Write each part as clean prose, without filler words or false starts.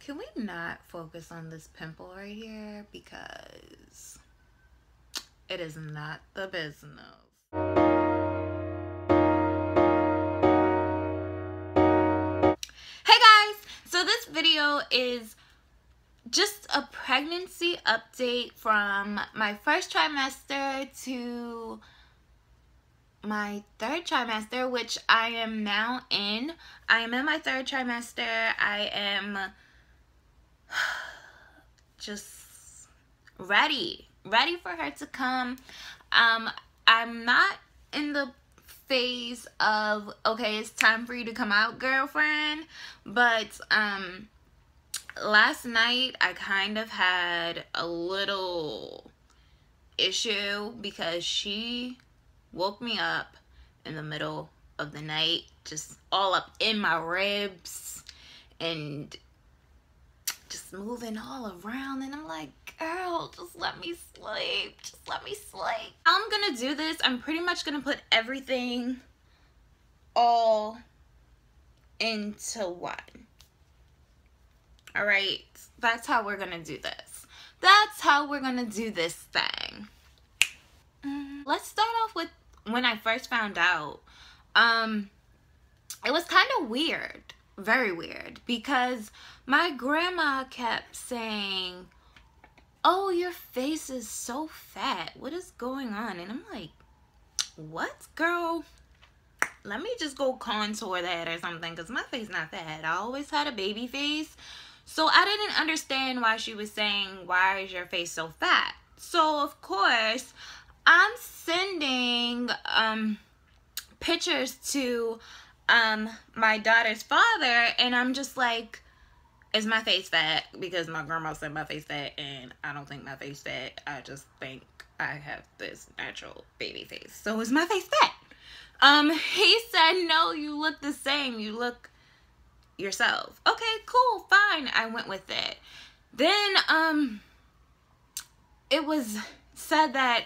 Can we not focus on this pimple right here? Because it is not the business. Hey guys! So this video is just a pregnancy update from my first trimester to my third trimester, which I am now in. I am in my third trimester. I am just ready for her to come. I'm not in the phase of, okay, it's time for you to come out, girlfriend, but last night I kind of had a little issue because she woke me up in the middle of the night, just all up in my ribs and just moving all around, and I'm like, girl, just let me sleep, just let me sleep. I'm gonna do this. I'm pretty much gonna put everything all into one. All right, that's how we're gonna do this. That's how we're gonna do this thing. Let's start off with when I first found out. It was kind of weird, very weird, because my grandma kept saying, oh, your face is so fat. What is going on? And I'm like, what, girl? Let me just go contour that or something, because my face not fat. I always had a baby face. So I didn't understand why she was saying, why is your face so fat? So, of course, I'm sending pictures to my daughter's father, and I'm just like, is my face fat? Because my grandma said my face fat, and I don't think my face fat. I just think I have this natural baby face. So is my face fat? He said, no, you look the same. You look yourself. Okay, cool, fine. I went with it. Then, it was said that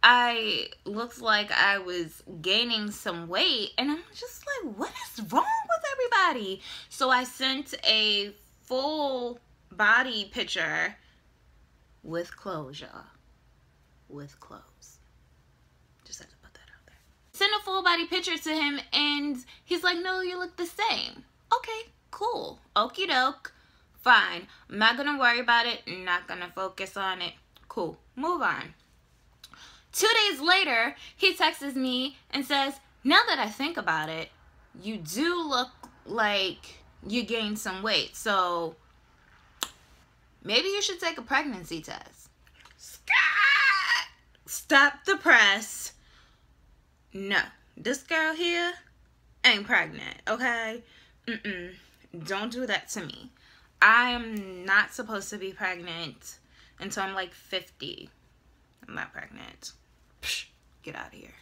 I looked like I was gaining some weight, and I'm just like, what is wrong with everybody? So I sent a full body picture with closure. With clothes. Just had to put that out there. Sent a full body picture to him, and he's like, no, you look the same. Okay, cool. Okie doke. Fine. I'm not gonna worry about it. I'm not gonna focus on it. Cool. Move on. 2 days later, he texts me and says, now that I think about it, you do look like you gained some weight. So maybe you should take a pregnancy test. Stop the press. No, this girl here ain't pregnant, okay? Don't do that to me. I am not supposed to be pregnant until I'm like 50. I'm not pregnant. Psh, get out of here.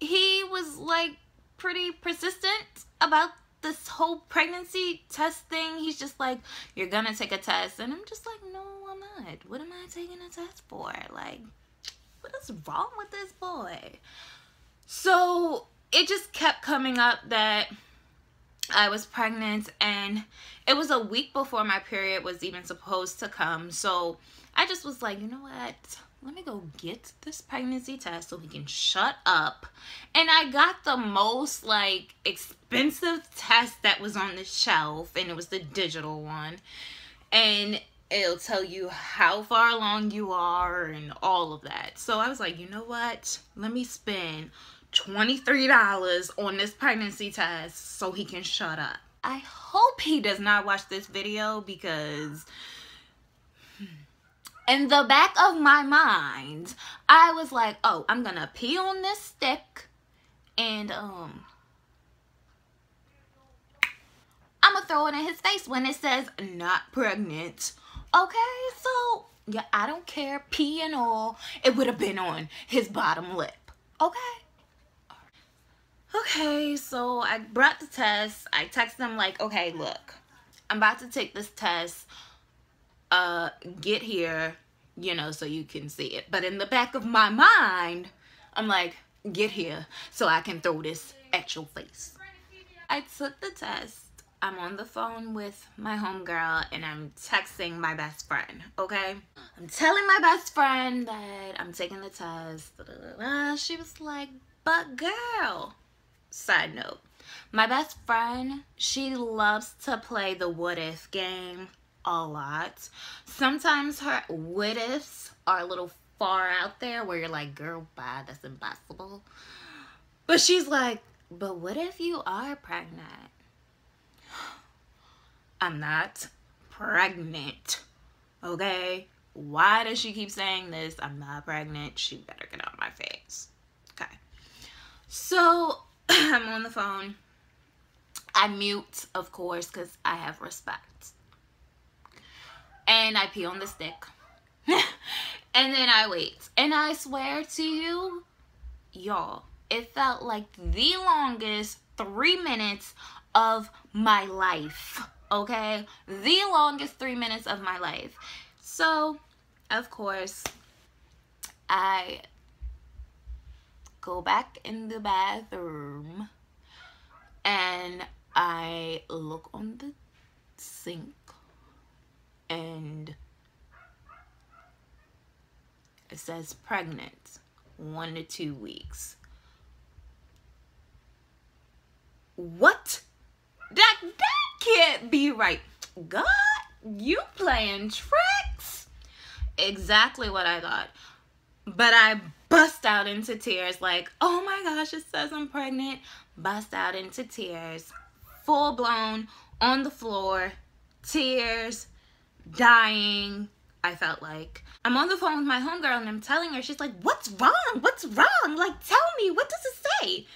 He was like pretty persistent about this whole pregnancy test thing. He's just like, you're gonna take a test. And I'm just like, no, I'm not. What am I taking a test for? Like, what is wrong with this boy? So it just kept coming up that I was pregnant, and it was a week before my period was even supposed to come. So I just was like, you know what? Let me go get this pregnancy test so he can shut up. And I got the most like expensive test that was on the shelf, and it was the digital one. And it'll tell you how far along you are and all of that. So I was like, you know what? Let me spend $23 on this pregnancy test so he can shut up. I hope he does not watch this video, because in the back of my mind, I was like, oh, I'm gonna pee on this stick, and I'm gonna throw it in his face when it says not pregnant. Okay, so yeah, I don't care, pee and all, it would have been on his bottom lip. Okay, so I brought the test. I texted him like, okay, look, I'm about to take this test. Get here, you know, so you can see it. But in the back of my mind, I'm like, get here so I can throw this at your face. I took the test. I'm on the phone with my homegirl and I'm texting my best friend, okay? I'm telling my best friend that I'm taking the test. She was like, but girl. Side note, my best friend, she loves to play the what if game a lot. Sometimes her what ifs are a little far out there where you're like, girl, bye, that's impossible. But she's like, but what if you are pregnant? I'm not pregnant, okay? Why does she keep saying this? I'm not pregnant. She better get out of my face. Okay. So I'm on the phone. I mute, of course, because I have respect. And I pee on the stick. And then I wait. And I swear to you, y'all, it felt like the longest 3 minutes of my life. Okay? The longest 3 minutes of my life. So, of course, I go back in the bathroom and I look on the sink and it says pregnant, 1 to 2 weeks. What? That can't be right. God, you playing tricks? Exactly what I thought. But I bust out into tears like, oh my gosh, it says I'm pregnant. Bust out into tears. Full blown, on the floor, tears, dying. I felt like I'm on the phone with my homegirl and I'm telling her, she's like, what's wrong? What's wrong? Like, tell me, what does it say?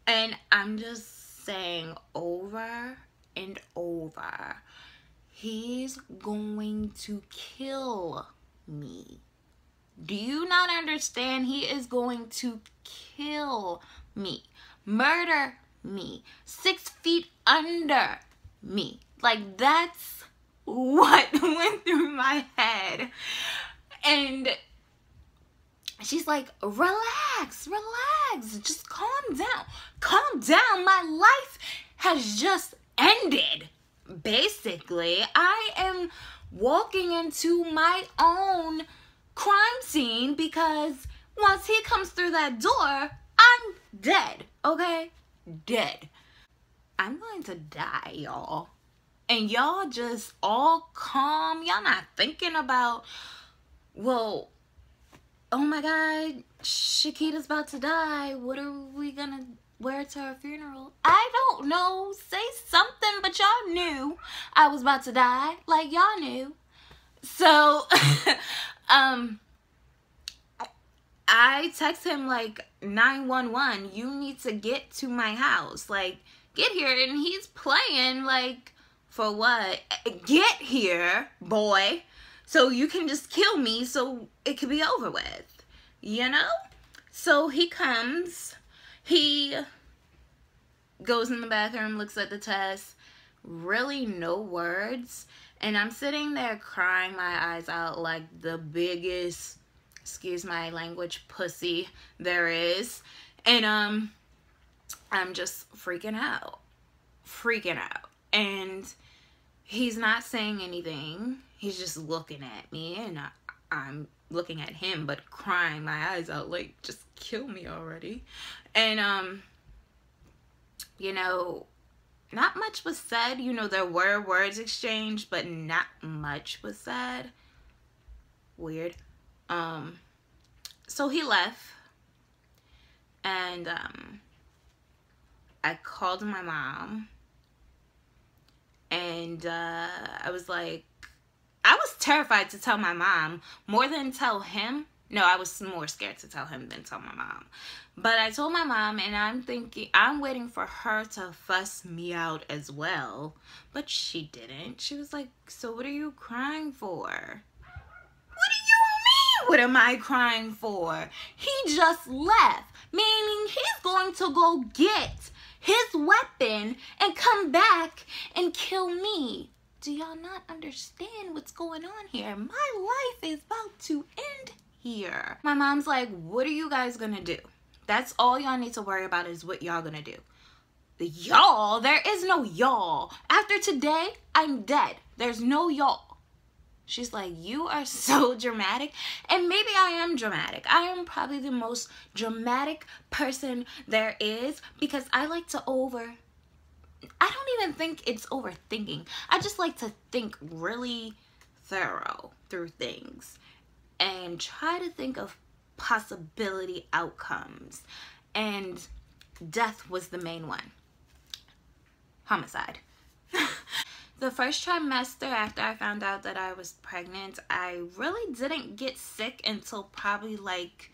And I'm just saying over and over, he's going to kill me. Do you not understand? He is going to kill me, murder me, 6 feet under me. Like, that's what went through my head. And she's like, relax, relax, just calm down. Calm down. My life has just ended. Basically, I am walking into my own crime scene because once he comes through that door, I'm dead, okay? Dead. I'm going to die, y'all. And y'all just all calm. Y'all not thinking about, well, oh my God, Sha'Kida's about to die. What are we gonna wear to her funeral? I don't know. Say something, but y'all knew I was about to die. Like, y'all knew. So, I text him like 911. You need to get to my house. Like, get here. And he's playing like, for what? Get here, boy. So you can just kill me so it can be over with. You know? So he comes. He goes in the bathroom, looks at the test. Really no words. And I'm sitting there crying my eyes out like the biggest, excuse my language, pussy there is. And I'm just freaking out. Freaking out. And he's not saying anything. He's just looking at me. And I'm looking at him, but crying my eyes out like, just kill me already. And, you know, not much was said. You know, there were words exchanged, but not much was said. Weird. So he left. And, I called my mom. And, I was like, I was terrified to tell my mom more than tell him. No, I was more scared to tell him than tell my mom. But I told my mom, and I'm thinking, I'm waiting for her to fuss me out as well. But she didn't. She was like, so what are you crying for? What do you mean, what am I crying for? He just left, meaning he's going to go get his weapon and come back and kill me. Do y'all not understand what's going on here? My life is about to end here. My mom's like, what are you guys gonna do? That's all y'all need to worry about is what y'all gonna do. Y'all, there is no y'all. After today, I'm dead. There's no y'all. She's like, you are so dramatic. And maybe I am dramatic. I am probably the most dramatic person there is, because I like to I don't even think it's overthinking. I just like to think really thorough through things and try to think of possibility outcomes. And death was the main one. Homicide. The first trimester after I found out that I was pregnant, I really didn't get sick until probably like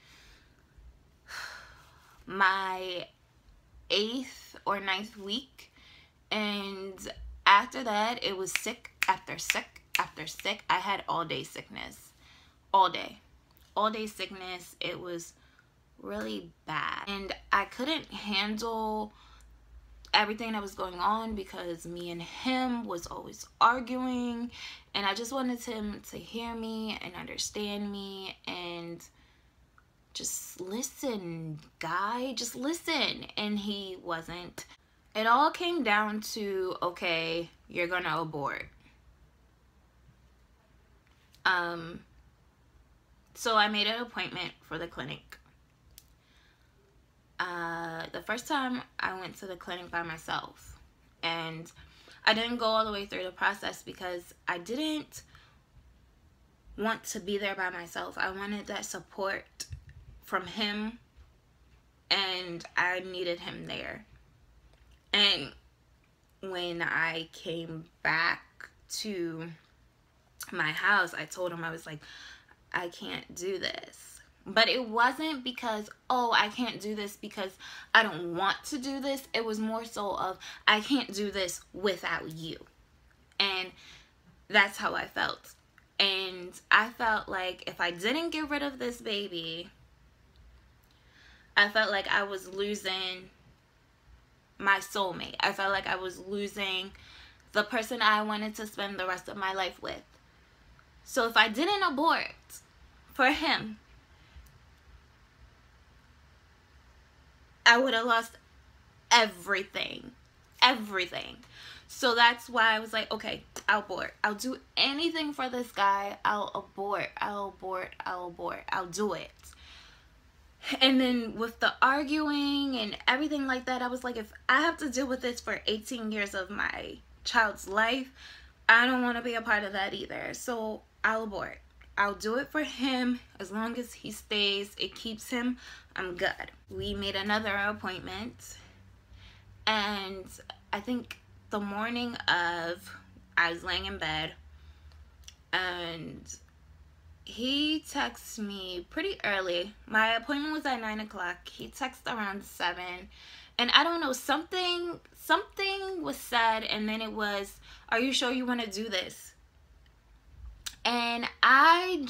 my 8th or 9th week. And after that, it was sick after sick after sick. I had all day sickness. All day sickness. It was really bad. And I couldn't handle everything that was going on because me and him was always arguing, and I just wanted him to hear me and understand me and just listen, guy, just listen. And he wasn't. It all came down to, okay, you're gonna abort. So I made an appointment for the clinic. The first time I went to the clinic by myself, and I didn't go all the way through the process because I didn't want to be there by myself. I wanted that support from him, and I needed him there. And when I came back to my house, I told him, I was like, I can't do this. But it wasn't because, oh, I can't do this because I don't want to do this. It was more so of, I can't do this without you. And that's how I felt. And I felt like if I didn't get rid of this baby, I felt like I was losing my soulmate. I felt like I was losing the person I wanted to spend the rest of my life with. So if I didn't abort for him, I would have lost everything. So that's why I was like, okay, I'll abort. I'll do anything for this guy. I'll abort. I'll do it. And then with the arguing and everything like that, I was like, if I have to deal with this for 18 years of my child's life, I don't want to be a part of that either. So I'll abort. I'll do it for him. As long as he stays, it keeps him, I'm good. We made another appointment, and I think the morning of, I was laying in bed, and he texted me pretty early. My appointment was at 9 o'clock. He texted around 7, and I don't know, something was said, and then it was, are you sure you want to do this? And I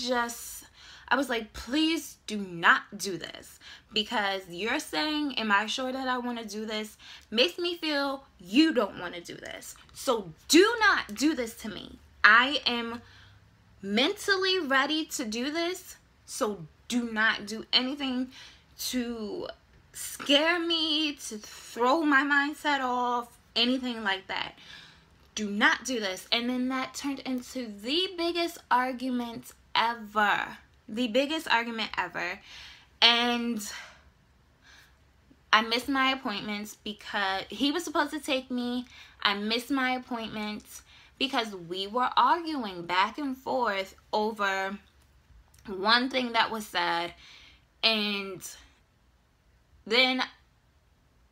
was like, please do not do this, because you're saying, am I sure that I want to do this, makes me feel you don't want to do this. So do not do this to me. I am mentally ready to do this, so do not do anything to scare me, to throw my mindset off, anything like that. Do not do this. And then that turned into the biggest argument ever. The biggest argument ever. And I missed my appointments because he was supposed to take me. I missed my appointments because we were arguing back and forth over one thing that was said. And then,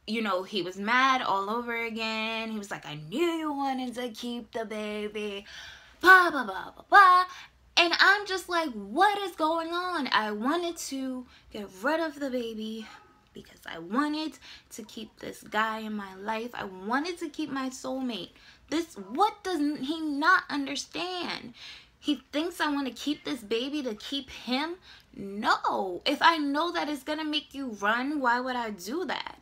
you know, he was mad all over again. He was like, I knew you wanted to keep the baby, blah, blah, blah, blah, blah. And I'm just like, what is going on? I wanted to get rid of the baby because I wanted to keep this guy in my life. I wanted to keep my soulmate. What does he not understand? He thinks I want to keep this baby to keep him? No. If I know that it's going to make you run, why would I do that?